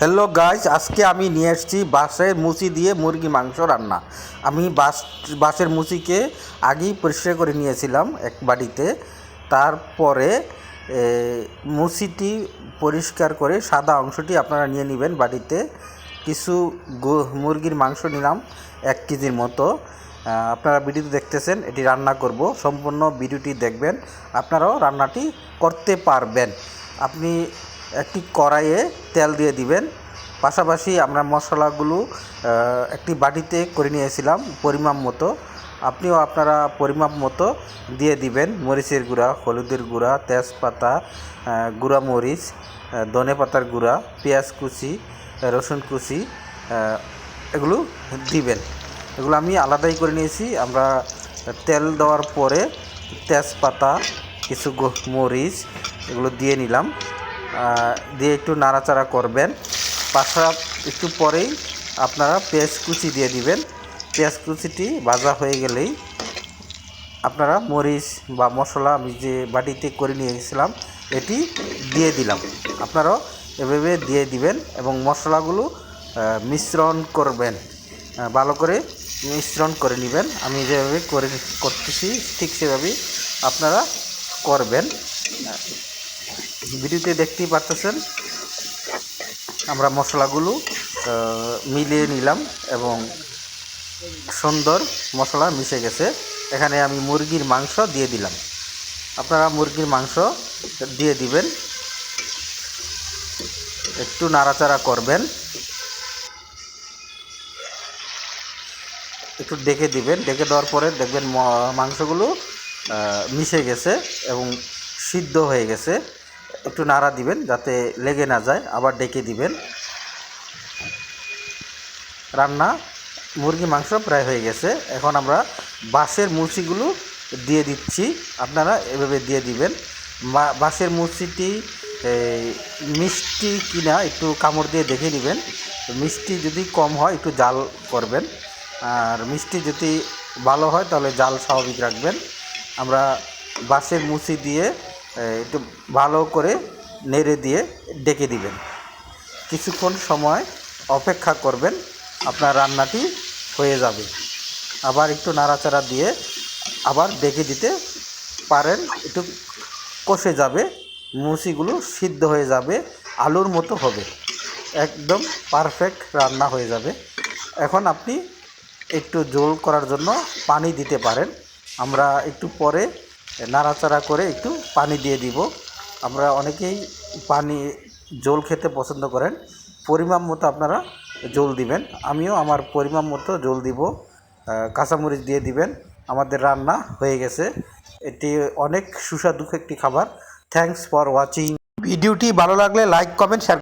Hello guys, আজকে আমি নিয়ে এসেছি বাঁশের মুচি দিয়ে মুরগি মাংস রান্না। আমি বাঁশের মুচিকে আগেই পরিষ্কার করে নিয়েছিলাম এক বাটিতে। তারপরে মুচিটি পরিষ্কার করে সাদা অংশটি আপনারা নিয়ে নেবেন বাটিতে। কিছু মুরগির মাংস নিলাম 1 কেজির মতো। আপনারা ভিডিওটি দেখতেছেন, এটি রান্না করব। সম্পূর্ণ ভিডিওটি দেখবেন, আপনারাও রান্নাটি করতে পারবেন। আপনি একটি কড়াইয়ে তেল দিয়ে দিবেন। পাশাপাশি আমরা মশলাগুলো একটি বাটিতে করে নিয়েছিলাম পরিমাপ মতো। আপনিও আপনারা পরিমাপ মতো দিয়ে দিবেন। মরিচের গুঁড়া, হলুদের গুঁড়া, তেজপাতা, গুঁড়া মরিচ, ধনে পাতার গুঁড়া, পেঁয়াজ কুচি, রসুন কুচি, এগুলো দিবেন। এগুলো আমি আলাদাই করে নিয়েছি। আমরা তেল দেওয়ার পরে তেজপাতা, কিছু মরিচ এগুলো দিয়ে নিলাম। দিয়ে একটু নাড়াচাড়া করবেন। একটু পরেই আপনারা পেঁয়াজ কুচি দিয়ে দিবেন। পেঁয়াজ কুচিটি ভাজা হয়ে গেলেই আপনারা মরিচ বা মশলা আমি যে বাটিতে করে নিয়ে গেছিলাম এটি দিয়ে দিলাম। আপনারাও এভাবে দিয়ে দিবেন এবং মশলাগুলো মিশ্রণ করবেন, ভালো করে মিশ্রণ করে নেবেন। আমি যেভাবে করতেছি ঠিক সেভাবেই আপনারা করবেন। ভিডিওতে দেখতেই পারতেছেন আমরা মশলাগুলো মিলিয়ে নিলাম এবং সুন্দর মশলা মিশে গেছে। এখানে আমি মুরগির মাংস দিয়ে দিলাম। আপনারা মুরগির মাংস দিয়ে দিবেন, একটু নাড়াচাড়া করবেন, একটু ডেকে দিবেন। ডেকে দেওয়ার পরে দেখবেন মাংসগুলো মিশে গেছে এবং সিদ্ধ হয়ে গেছে। একটু নাড়া দিবেন যাতে লেগে না যায়, আবার ডেকে দিবেন। রান্না মুরগি মাংস প্রায় হয়ে গেছে। এখন আমরা বাঁশের মুচিগুলো দিয়ে দিচ্ছি। আপনারা এভাবে দিয়ে দিবেন। বাঁশের মুচিটি মিষ্টি কিনা একটু কামড় দিয়ে দেখে নেবেন। মিষ্টি যদি কম হয় একটু জাল করবেন, আর মিষ্টি যদি ভালো হয় তাহলে জাল স্বাভাবিক রাখবেন। আমরা বাঁশের মুচি দিয়ে একটু ভালো করে নেড়ে দিয়ে ডেকে দিবেন। কিছুক্ষণ সময় অপেক্ষা করবেন, আপনার রান্নাটি হয়ে যাবে। আবার একটু নাড়াচাড়া দিয়ে আবার ডেকে দিতে পারেন। একটু কষে যাবে, মুচিগুলো সিদ্ধ হয়ে যাবে, আলুর মতো হবে, একদম পারফেক্ট রান্না হয়ে যাবে। এখন আপনি একটু ঝোল করার জন্য পানি দিতে পারেন। আমরা একটু পরে নাড়াচাড়া করে একটু পানি দিয়ে দিব। আমরা অনেকেই পানি ঝোল খেতে পছন্দ করেন। পরিমাপ মতো আপনারা ঝোল দিবেন। আমিও আমার পরিমাপ মতো ঝোল দিব। কাঁচামরিচ দিয়ে দিবেন। আমাদের রান্না হয়ে গেছে। এটি অনেক সুস্বাদু একটি খাবার। Thanks for watching. ভিডিওটি ভালো লাগলে লাইক, কমেন্ট, শেয়ার